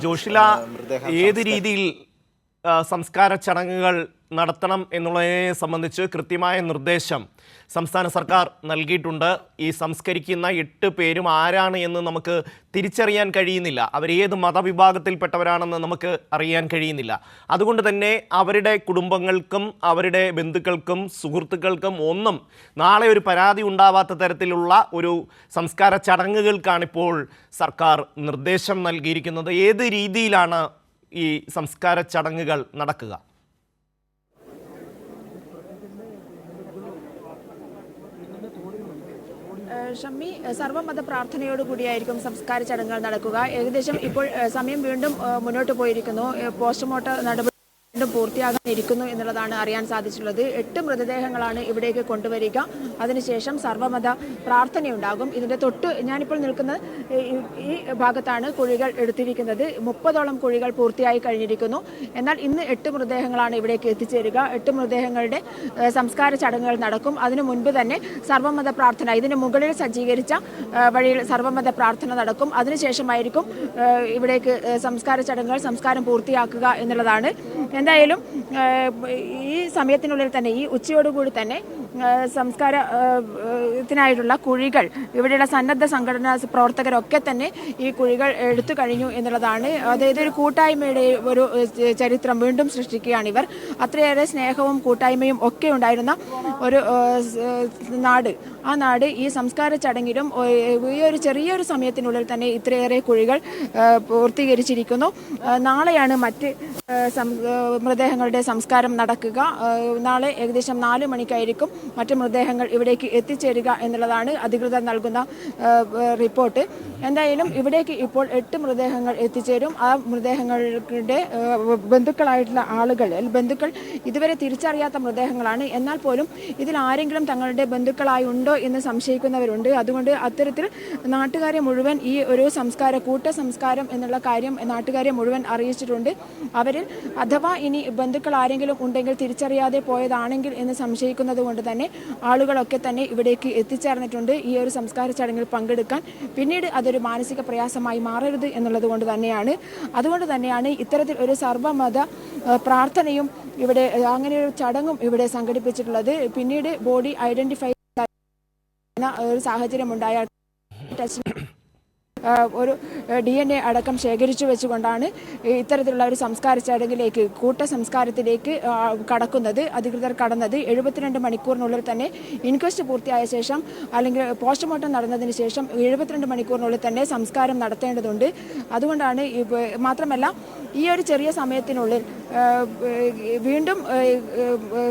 ജോഷില ഏത് രീതിയിൽ സംസ്കാര ചടങ്ങുകൾ നടത്തണം എന്നുള്ളതിനെ സംബന്ധിച്ച് കൃത്യമായ നിർദ്ദേശം സംസ്ഥാന സർക്കാർ നൽകിയിട്ടുണ്ട്. ഈ സംസ്കരിക്കുന്ന 8 പേരും ആരാണ് എന്ന് നമുക്ക് തിരിച്ചറിയാൻ കഴിയുന്നില്ല. അവരേത് മതവിഭാഗത്തിൽപ്പെട്ടവരാണെന്ന് നമുക്ക് അറിയാൻ കഴിയുന്നില്ല. അതുകൊണ്ട് തന്നെ അവരുടെ കുടുംബങ്ങൾക്കും അവരുടെ ബന്ധുക്കൾക്കും സുഹൃത്തുക്കൾക്കും ഒന്നും നാളെ ഒരു പരാതി ഉണ്ടാവാത്ത തരത്തിലുള്ള ഒരു സംസ്കാര ചടങ്ങുകൾക്കാണിപ്പോൾ സർക്കാർ നിർദ്ദേശം നൽകിയിരിക്കുന്നത്. ഏത് രീതിയിലാണ് ഈ സംസ്കാര ചടങ്ങുകൾ നടക്കുക? ഷമ്മി, സർവ്വമത പ്രാർത്ഥനയോടുകൂടിയായിരിക്കും സംസ്കാര ചടങ്ങുകൾ നടക്കുക. ഏകദേശം ഇപ്പോൾ സമയം വീണ്ടും മുന്നോട്ട് പോയിരിക്കുന്നു. പോസ്റ്റ്മോർട്ടം നടപടി വീണ്ടും പൂർത്തിയാകാനിരിക്കുന്നു എന്നുള്ളതാണ് അറിയാൻ സാധിച്ചിട്ടുള്ളത്. 8 മൃതദേഹങ്ങളാണ് ഇവിടേക്ക് കൊണ്ടുവരിക. അതിനുശേഷം സർവ്വമത പ്രാർത്ഥനയുണ്ടാകും. ഇതിൻ്റെ തൊട്ട് ഞാനിപ്പോൾ നിൽക്കുന്ന ഈ ഭാഗത്താണ് കുഴികൾ എടുത്തിരിക്കുന്നത്. 30ഓളം കുഴികൾ പൂർത്തിയായി കഴിഞ്ഞിരിക്കുന്നു. എന്നാൽ ഇന്ന് 8 മൃതദേഹങ്ങളാണ് ഇവിടേക്ക് എത്തിച്ചേരുക. 8 മൃതദേഹങ്ങളുടെ സംസ്കാര ചടങ്ങുകൾ നടക്കും. അതിനു മുൻപ് തന്നെ സർവ്വമത പ്രാർത്ഥന, ഇതിന് മുകളിൽ സജ്ജീകരിച്ച വഴിയിൽ സർവ്വമത പ്രാർത്ഥന നടക്കും. അതിനുശേഷമായിരിക്കും ഇവിടേക്ക് സംസ്കാരം പൂർത്തിയാക്കുക എന്നുള്ളതാണ്. എന്തായാലും ഈ സമയത്തിനുള്ളിൽ തന്നെ, ഈ ഉച്ചയോടുകൂടി തന്നെ സംസ്കാരത്തിനായിട്ടുള്ള കുഴികൾ ഇവിടെയുള്ള സന്നദ്ധ സംഘടനാ പ്രവർത്തകരൊക്കെ തന്നെ ഈ കുഴികൾ എടുത്തു കഴിഞ്ഞു എന്നുള്ളതാണ്. അതായത് ഒരു കൂട്ടായ്മയുടെ ഒരു ചരിത്രം വീണ്ടും സൃഷ്ടിക്കുകയാണ് ഇവർ. അത്രയേറെ സ്നേഹവും കൂട്ടായ്മയും ഒക്കെ ഉണ്ടായിരുന്ന ഒരു നാട്, ആ നാട് ഈ സംസ്കാര ചടങ്ങിലും ഈ ഒരു ചെറിയൊരു സമയത്തിനുള്ളിൽ തന്നെ ഇത്രയേറെ കുഴികൾ പൂർത്തീകരിച്ചിരിക്കുന്നു. നാളെയാണ് മറ്റ് മൃതദേഹങ്ങളുടെ സംസ്കാരം നടക്കുക. നാളെ ഏകദേശം 4 മണിക്കായിരിക്കും മറ്റ് മൃതദേഹങ്ങൾ ഇവിടേക്ക് എത്തിച്ചേരുക എന്നുള്ളതാണ് അധികൃതർ നൽകുന്ന റിപ്പോർട്ട്. എന്തായാലും ഇവിടേക്ക് ഇപ്പോൾ 8 മൃതദേഹങ്ങൾ എത്തിച്ചേരും. ആ മൃതദേഹങ്ങളുടെ ബന്ധുക്കളായിട്ടുള്ള ബന്ധുക്കൾ ഇതുവരെ തിരിച്ചറിയാത്ത മൃതദേഹങ്ങളാണ്. എന്നാൽ പോലും ഇതിൽ ആരെങ്കിലും തങ്ങളുടെ ബന്ധുക്കളായി ഉണ്ടോ എന്ന് സംശയിക്കുന്നവരുണ്ട്. അതുകൊണ്ട് അത്തരത്തിൽ നാട്ടുകാരെ മുഴുവൻ ഈ ഒരു കൂട്ട സംസ്കാരം എന്നുള്ള കാര്യം നാട്ടുകാരെ മുഴുവൻ അറിയിച്ചിട്ടുണ്ട്. അവരിൽ അഥവാ ഇനി ബന്ധുക്കൾ ആരെങ്കിലും ഉണ്ടെങ്കിൽ തിരിച്ചറിയാതെ പോയതാണെങ്കിൽ എന്ന് സംശയിക്കുന്നത് കൊണ്ട് തന്നെ ആളുകളൊക്കെ തന്നെ ഇവിടേക്ക് എത്തിച്ചേർന്നിട്ടുണ്ട് ഈ ഒരു സംസ്കാര ചടങ്ങിൽ പങ്കെടുക്കാൻ. പിന്നീട് അതൊരു മാനസിക പ്രയാസമായി മാറരുത് എന്നുള്ളത് കൊണ്ട് തന്നെയാണ്. അതുകൊണ്ട് തന്നെയാണ് ഇത്തരത്തിൽ ഒരു സർവ്വമത പ്രാർത്ഥനയും ഇവിടെ, അങ്ങനെ ഒരു ചടങ്ങും ഇവിടെ സംഘടിപ്പിച്ചിട്ടുള്ളത്. പിന്നീട് ബോഡി ഐഡന്റിഫൈ ചെയ്യുന്ന ഒരു സാഹചര്യം ഉണ്ടായ ഒരു DNA അടക്കം ശേഖരിച്ചു വെച്ചുകൊണ്ടാണ് ഇത്തരത്തിലുള്ള ഒരു സംസ്കാര ചടങ്ങിലേക്ക്, കൂട്ട സംസ്കാരത്തിലേക്ക് അധികൃതർ കടന്നത്. 72 മണിക്കൂറിനുള്ളിൽ തന്നെ ഇൻക്വസ്റ്റ് പൂർത്തിയായ ശേഷം, അല്ലെങ്കിൽ പോസ്റ്റ്മോർട്ടം നടന്നതിന് ശേഷം 72 മണിക്കൂറിനുള്ളിൽ തന്നെ സംസ്കാരം നടത്തേണ്ടതുണ്ട്. അതുകൊണ്ടാണ്, മാത്രമല്ല ഈ ഒരു ചെറിയ സമയത്തിനുള്ളിൽ വീണ്ടും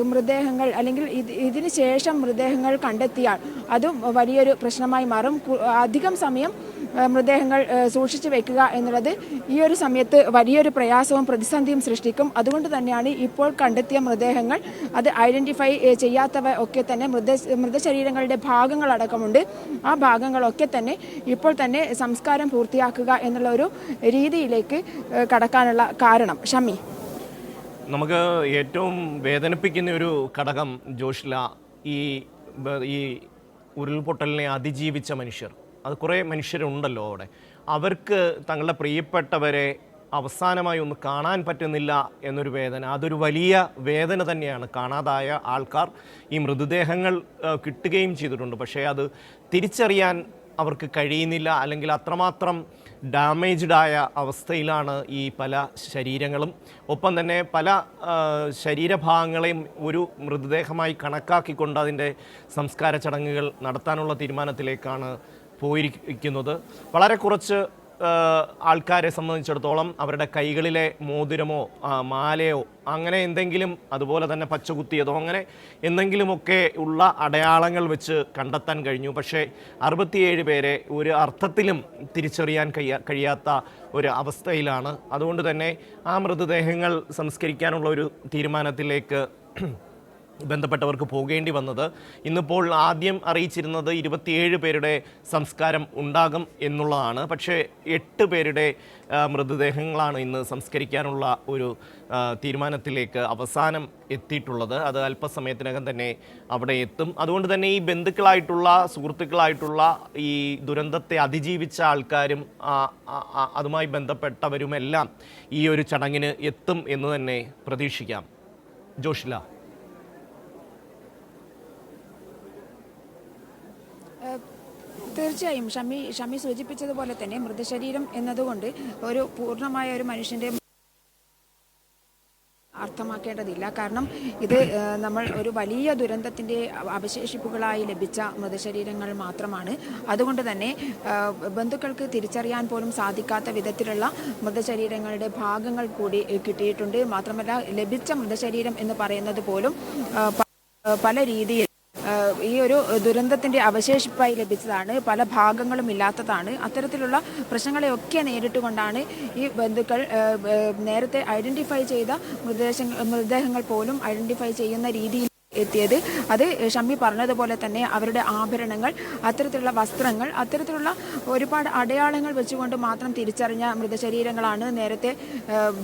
മൃതദേഹങ്ങൾ, അല്ലെങ്കിൽ ഇതിന് ശേഷം മൃതദേഹങ്ങൾ കണ്ടെത്തിയാൽ അതും വലിയൊരു പ്രശ്നമായി മാറും. അധികം സമയം മൃതദേഹങ്ങൾ സൂക്ഷിച്ചു വെക്കുക എന്നുള്ളത് ഈ ഒരു സമയത്ത് വലിയൊരു പ്രയാസവും പ്രതിസന്ധിയും സൃഷ്ടിക്കും. അതുകൊണ്ട് തന്നെയാണ് ഇപ്പോൾ കണ്ടെത്തിയ മൃതദേഹങ്ങൾ, അത് ഐഡന്റിഫൈ ചെയ്യാത്തവ ഒക്കെ തന്നെ മൃതശരീരങ്ങളുടെ ഭാഗങ്ങളടക്കമുണ്ട്. ആ ഭാഗങ്ങളൊക്കെ തന്നെ ഇപ്പോൾ തന്നെ സംസ്കാരം പൂർത്തിയാക്കുക എന്നുള്ള ഒരു രീതിയിലേക്ക് കടക്കാനുള്ള കാരണം. ഷമ്മി, നമുക്ക് ഏറ്റവും വേദനിപ്പിക്കുന്ന ഒരു ഘടകം ജോഷില, ഈ ഉരുൾപൊട്ടലിനെ അതിജീവിച്ച മനുഷ്യർ, അത് കുറേ മനുഷ്യരുണ്ടല്ലോ അവിടെ. അവർക്ക് തങ്ങളുടെ പ്രിയപ്പെട്ടവരെ അവസാനമായി ഒന്ന് കാണാൻ പറ്റുന്നില്ല എന്നൊരു വേദന, അതൊരു വലിയ വേദന തന്നെയാണ്. കാണാതായ ആൾക്കാർ, ഈ മൃതദേഹങ്ങൾ കിട്ടുകയും ചെയ്തിട്ടുണ്ട്, പക്ഷേ അത് തിരിച്ചറിയാൻ അവർക്ക് കഴിയുന്നില്ല. അല്ലെങ്കിൽ അത്രമാത്രം ഡാമേജ്ഡായ അവസ്ഥയിലാണ് ഈ പല ശരീരങ്ങളും. ഒപ്പം തന്നെ പല ശരീരഭാഗങ്ങളെയും ഒരു മൃതദേഹമായി കണക്കാക്കിക്കൊണ്ട് അതിൻ്റെ സംസ്കാര ചടങ്ങുകൾ നടത്താനുള്ള തീരുമാനത്തിലേക്കാണ് പോയിരിക്കുന്നത്. വളരെ കുറച്ച് ആൾക്കാരെ സംബന്ധിച്ചിടത്തോളം അവരുടെ കൈകളിലെ മോതിരമോ മാലയോ അങ്ങനെ എന്തെങ്കിലും, അതുപോലെ തന്നെ പച്ചകുത്തിയതോ അങ്ങനെ എന്തെങ്കിലുമൊക്കെ ഉള്ള അടയാളങ്ങൾ വെച്ച് കണ്ടെത്താൻ കഴിഞ്ഞു. പക്ഷേ 67 പേരെ ഒരു അർത്ഥത്തിലും തിരിച്ചറിയാൻ കഴിയാത്ത ഒരു അവസ്ഥയിലാണ്. അതുകൊണ്ട് തന്നെ ആ മൃതദേഹങ്ങൾ സംസ്കരിക്കാനുള്ള ഒരു തീരുമാനത്തിലേക്ക് ബന്ധപ്പെട്ടവർക്ക് പോകേണ്ടി വന്നത്. ഇന്നിപ്പോൾ ആദ്യം അറിയിച്ചിരുന്നത് 27 പേരുടെ സംസ്കാരം ഉണ്ടാകും എന്നുള്ളതാണ്. പക്ഷേ 8 പേരുടെ മൃതദേഹങ്ങളാണ് ഇന്ന് സംസ്കരിക്കാനുള്ള ഒരു തീരുമാനത്തിലേക്ക് അവസാനം എത്തിയിട്ടുള്ളത്. അത് അല്പസമയത്തിനകം തന്നെ അവിടെ എത്തും. അതുകൊണ്ട് തന്നെ ഈ ബന്ധുക്കളായിട്ടുള്ള സുഹൃത്തുക്കളായിട്ടുള്ള ഈ ദുരന്തത്തെ അതിജീവിച്ച ആൾക്കാരും അതുമായി ബന്ധപ്പെട്ടവരുമെല്ലാം ഈ ഒരു ചടങ്ങിന് എത്തും എന്ന് തന്നെ പ്രതീക്ഷിക്കാം. ജോഷില. തീർച്ചയായും ഷമി സൂചിപ്പിച്ചതുപോലെ തന്നെ മൃതശരീരം എന്നതുകൊണ്ട് ഒരു പൂർണ്ണമായ ഒരു മനുഷ്യന്റെ അർത്ഥമാക്കേണ്ടതില്ല. കാരണം ഇത് നമ്മൾ ഒരു വലിയ ദുരന്തത്തിൻ്റെ അവശേഷിപ്പുകളായി ലഭിച്ച മൃതശരീരങ്ങൾ മാത്രമാണ്. അതുകൊണ്ട് തന്നെ ബന്ധുക്കൾക്ക് തിരിച്ചറിയാൻ പോലും സാധിക്കാത്ത വിധത്തിലുള്ള മൃതശരീരങ്ങളുടെ ഭാഗങ്ങൾ കൂടി കിട്ടിയിട്ടുണ്ട്. മാത്രമല്ല ലഭിച്ച മൃതശരീരം എന്ന് പറയുന്നത് പോലും പല രീതിയിൽ ഈ ഒരു ദുരന്തത്തിൻ്റെ അവശേഷിപ്പായി ലഭിച്ചതാണ്. പല ഭാഗങ്ങളും ഇല്ലാത്തതാണ്. അത്തരത്തിലുള്ള പ്രശ്നങ്ങളെയൊക്കെ നേരിട്ടുകൊണ്ടാണ് ഈ ബന്ധുക്കൾ നേരത്തെ ഐഡൻറ്റിഫൈ ചെയ്ത മൃതദേഹങ്ങൾ പോലും ഐഡൻറ്റിഫൈ ചെയ്യുന്ന രീതിയിൽ എത്തിയത്. അത് ഷമ്മി പറഞ്ഞതുപോലെ തന്നെ അവരുടെ ആഭരണങ്ങൾ, അത്തരത്തിലുള്ള വസ്ത്രങ്ങൾ, അത്തരത്തിലുള്ള ഒരുപാട് അടയാളങ്ങൾ വെച്ചുകൊണ്ട് മാത്രം തിരിച്ചറിഞ്ഞ മൃതശരീരങ്ങളാണ് നേരത്തെ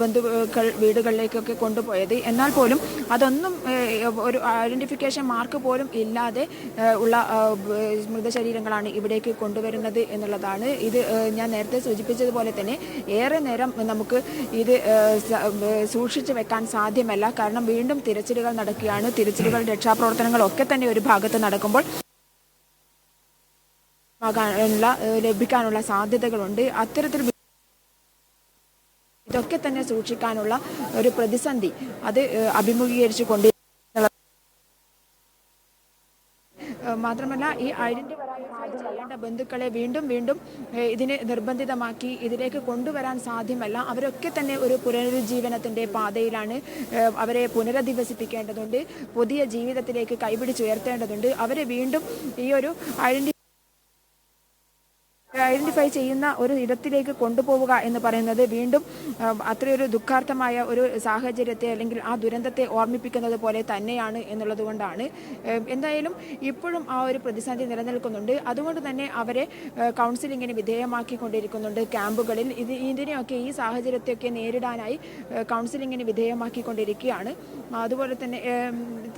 ബന്ധുക്കൾ വീടുകളിലേക്കൊക്കെ കൊണ്ടുപോയത്. എന്നാൽ പോലും അതൊന്നും ഒരു ഐഡൻറ്റിഫിക്കേഷൻ മാർക്ക് പോലും ഇല്ലാതെ ഉള്ള മൃതശരീരങ്ങളാണ് ഇവിടേക്ക് കൊണ്ടുവരുന്നത് എന്നുള്ളതാണ്. ഇത് ഞാൻ നേരത്തെ സൂചിപ്പിച്ചതുപോലെ തന്നെ ഏറെ നേരം നമുക്ക് ഇത് സൂക്ഷിച്ചു വെക്കാൻ സാധ്യമല്ല. കാരണം വീണ്ടും തിരച്ചിലുകൾ നടക്കുകയാണ്. തിരച്ചിലുകൾ രക്ഷാപ്രവർത്തനങ്ങളൊക്കെ തന്നെ ഒരു ഭാഗത്ത് നടക്കുമ്പോൾ ലഭിക്കാനുള്ള സാധ്യതകളുണ്ട്. അത്തരത്തിൽ ഇതൊക്കെ തന്നെ സൂക്ഷിക്കാനുള്ള ഒരു പ്രതിസന്ധി അത് അഭിമുഖീകരിച്ചു കൊണ്ട് മാത്രമല്ല ഈ ഐഡന്റിഫൈ ചെയ്യേണ്ട ബന്ധുക്കളെ വീണ്ടും ഇതിന് നിർബന്ധിതമാക്കി ഇതിലേക്ക് കൊണ്ടുവരാൻ സാധ്യമല്ല. അവരൊക്കെ തന്നെ ഒരു പുനരുജ്ജീവനത്തിൻ്റെ പാതയിലാണ്. അവരെ പുനരധിവസിപ്പിക്കേണ്ടതുണ്ട്. പുതിയ ജീവിതത്തിലേക്ക് കൈപിടിച്ചുയർത്തേണ്ടതുണ്ട്. അവരെ വീണ്ടും ഈ ഒരു ഐഡന്റിഫൈ ചെയ്യുന്ന ഒരു ഇടത്തിലേക്ക് കൊണ്ടുപോവുക എന്ന് പറയുന്നത് വീണ്ടും അത്രയൊരു ദുഃഖാർത്ഥമായ ഒരു സാഹചര്യത്തെ അല്ലെങ്കിൽ ആ ദുരന്തത്തെ ഓർമ്മിപ്പിക്കുന്നത് പോലെ തന്നെയാണ് എന്നുള്ളത് കൊണ്ടാണ്. എന്തായാലും ഇപ്പോഴും ആ ഒരു പ്രതിസന്ധി നിലനിൽക്കുന്നുണ്ട്. അതുകൊണ്ട് തന്നെ അവരെ കൗൺസിലിങ്ങിന് വിധേയമാക്കിക്കൊണ്ടിരിക്കുന്നുണ്ട് ക്യാമ്പുകളിൽ. ഇതിനെയൊക്കെ ഈ സാഹചര്യത്തെയൊക്കെ നേരിടാനായി കൗൺസിലിങ്ങിന് വിധേയമാക്കിക്കൊണ്ടിരിക്കുകയാണ്. അതുപോലെ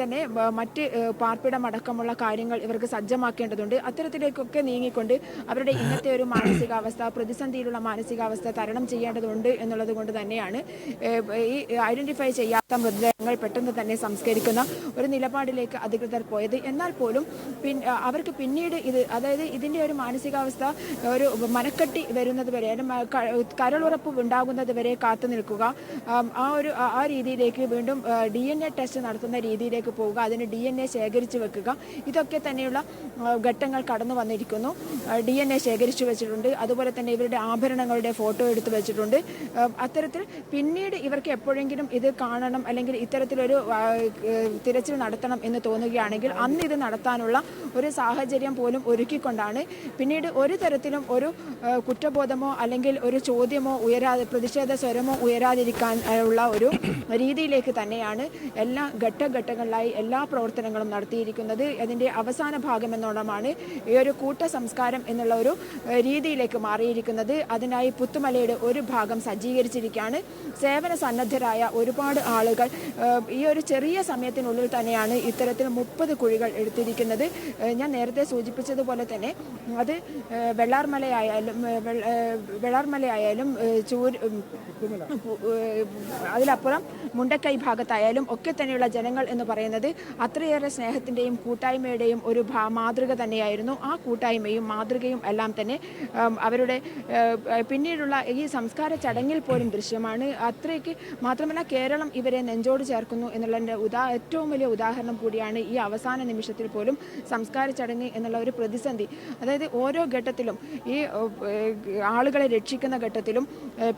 തന്നെ മറ്റ് പാർപ്പിടമടക്കമുള്ള കാര്യങ്ങൾ ഇവർക്ക് സജ്ജമാക്കേണ്ടതുണ്ട്. അത്തരത്തിലേക്കൊക്കെ നീങ്ങിക്കൊണ്ട് അവരുടെ ഇന്നത്തെ ഒരു മാനസികാവസ്ഥ, പ്രതിസന്ധിയിലുള്ള മാനസികാവസ്ഥ തരണം ചെയ്യേണ്ടതുണ്ട് എന്നുള്ളത് കൊണ്ട് തന്നെയാണ് ഈ ഐഡന്റിഫൈ ചെയ്യാത്ത മൃതദേഹങ്ങൾ പെട്ടെന്ന് തന്നെ സംസ്കരിക്കുന്ന ഒരു നിലപാടിലേക്ക് അധികൃതർ പോയത്. എന്നാൽ പോലും അവർക്ക് പിന്നീട് അതായത് ഇതിൻ്റെ ഒരു മാനസികാവസ്ഥ ഒരു മനക്കെട്ടി വരുന്നത് വരെ, കരളുറപ്പ് ഉണ്ടാകുന്നത് വരെ കാത്തു നിൽക്കുക, ആ രീതിയിലേക്ക് വീണ്ടും DNA ടെസ്റ്റ് നടത്തുന്ന രീതിയിലേക്ക് പോവുക, അതിന് DNA ശേഖരിച്ചു വെക്കുക, ഇതൊക്കെ തന്നെയുള്ള ഘട്ടങ്ങൾ കടന്നു വന്നിരിക്കുന്നു. DNA ശേഖരിച്ചു വെച്ചിട്ടുണ്ട്. അതുപോലെ തന്നെ ഇവരുടെ ആഭരണങ്ങളുടെ ഫോട്ടോ എടുത്ത് വെച്ചിട്ടുണ്ട്. അത്തരത്തിൽ പിന്നീട് ഇവർക്ക് എപ്പോഴെങ്കിലും ഇത് കാണണം അല്ലെങ്കിൽ ഇത്തരത്തിലൊരു തിരച്ചിൽ നടത്തണം എന്ന് തോന്നുകയാണെങ്കിൽ അന്ന് ഇത് നടത്താനുള്ള ഒരു സാഹചര്യം പോലും ഒരുക്കിക്കൊണ്ടാണ് പിന്നീട് ഒരു തരത്തിലും ഒരു കുറ്റബോധമോ അല്ലെങ്കിൽ ഒരു ചോദ്യമോ പ്രതിഷേധ സ്വരമോ ഉയരാതിരിക്കാൻ ഉള്ള ഒരു രീതിയിലേക്ക് തന്നെയാണ് എല്ലാ ഘട്ടഘട്ടങ്ങളിലായി എല്ലാ പ്രവർത്തനങ്ങളും നടത്തിയിരിക്കുന്നത്. അതിൻ്റെ അവസാന ഭാഗം എന്നോണമാണ് ഈ ഒരു കൂട്ട സംസ്കാരം എന്നുള്ള ഒരു രീതിയിലേക്ക് മാറിയിരിക്കുന്നത്. അതിനായി പുത്തുമലയുടെ ഒരു ഭാഗം സജ്ജീകരിച്ചിരിക്കുകയാണ്. സേവന സന്നദ്ധരായ ഒരുപാട് ആളുകൾ ഈ ഒരു ചെറിയ സമയത്തിനുള്ളിൽ തന്നെയാണ് ഇത്തരത്തിൽ 30 കുഴികൾ എടുത്തിരിക്കുന്നത്. ഞാൻ നേരത്തെ സൂചിപ്പിച്ചതുപോലെ തന്നെ അത് വെള്ളാർമലയായാലും അതിലപ്പുറം മുണ്ടക്കൈ ഭാഗത്തായാലും ഒക്കെ തന്നെയുള്ള ജനങ്ങൾ എന്ന് പറയുന്നത് അത്രയേറെ സ്നേഹത്തിൻ്റെയും കൂട്ടായ്മയുടെയും ഒരു മാതൃക തന്നെയായിരുന്നു. ആ കൂട്ടായ്മയും മാതൃകയും എല്ലാം തന്നെ അവരുടെ പിന്നീടുള്ള ഈ സംസ്കാര ചടങ്ങിൽ പോലും ദൃശ്യമാണ്. അത്രയ്ക്ക് മാത്രമല്ല കേരളം ഇവരെ നെഞ്ചോട് ചേർക്കുന്നു എന്നുള്ളതിൻ്റെ ഏറ്റവും വലിയ ഉദാഹരണം കൂടിയാണ് ഈ അവസാന നിമിഷത്തിൽ പോലും സംസ്കാര ചടങ്ങ് എന്നുള്ള ഒരു പ്രതിസന്ധി. അതായത് ഓരോ ഘട്ടത്തിലും ഈ ആളുകളെ രക്ഷിക്കുന്ന ഘട്ടത്തിലും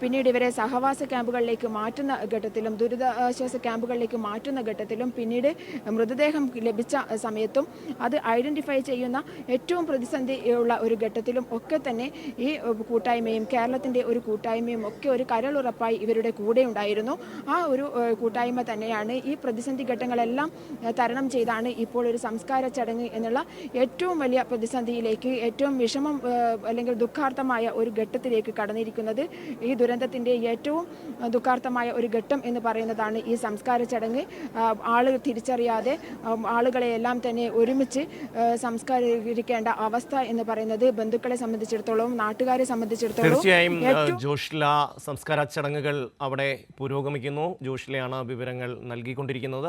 പിന്നീട് ഇവരെ സഹവാസ ക്യാമ്പുകളിലേക്ക് മാറ്റുന്ന ഘട്ടത്തിലും ദുരിതാശ്വാസ ക്യാമ്പുകളിലേക്ക് മാറ്റുന്ന ഘട്ടത്തിലും പിന്നീട് മൃതദേഹം ലഭിച്ച സമയത്തും അത് ഐഡന്റിഫൈ ചെയ്യുന്ന ഏറ്റവും പ്രതിസന്ധിയുള്ള ഒരു ഘട്ടത്തിലും ഒക്കെ തന്നെ ഈ കൂട്ടായ്മയും കേരളത്തിൻ്റെ ഒരു കൂട്ടായ്മയും ഒക്കെ ഒരു കരളുറപ്പായി ഇവരുടെ കൂടെ ഉണ്ടായിരുന്നു. ആ ഒരു കൂട്ടായ്മ തന്നെയാണ് ഈ പ്രതിസന്ധി ഘട്ടങ്ങളെല്ലാം തരണം ചെയ്താണ് ഇപ്പോൾ ഒരു സംസ്കാര ചടങ്ങ് എന്നുള്ള ഏറ്റവും വലിയ പ്രതിസന്ധിയിലേക്ക്, ഏറ്റവും വിഷമം അല്ലെങ്കിൽ ദുഃഖാർത്ഥമായ ഒരു ഘട്ടത്തിലേക്ക് കടന്നിരിക്കുന്നത്. ഈ ദുരന്തത്തിൻ്റെ ഏറ്റവും ദുഃഖാർത്ഥമായ ഒരു ഘട്ടം എന്ന് പറയുന്നതാണ് ഈ സംസ്കാര ചടങ്ങ്. ആളുകൾ തിരിച്ചറിയാതെ ആളുകളെയെല്ലാം തന്നെ ഒരുമിച്ച് സംസ്കരിക്കേണ്ട അവസ്ഥ എന്ന് പറയുന്നത് ബന്ധുക്കളെ സംബന്ധിച്ചിടത്തോളം, നാട്ടുകാരെ സംബന്ധിച്ചിടത്തോളം തീർച്ചയായും ജോഷ്ല, സംസ്കാര ചടങ്ങുകൾ അവിടെ പുരോഗമിക്കുന്നു. ജോഷ്ലയാണ് വിവരങ്ങൾ നൽകിക്കൊണ്ടിരിക്കുന്നത്.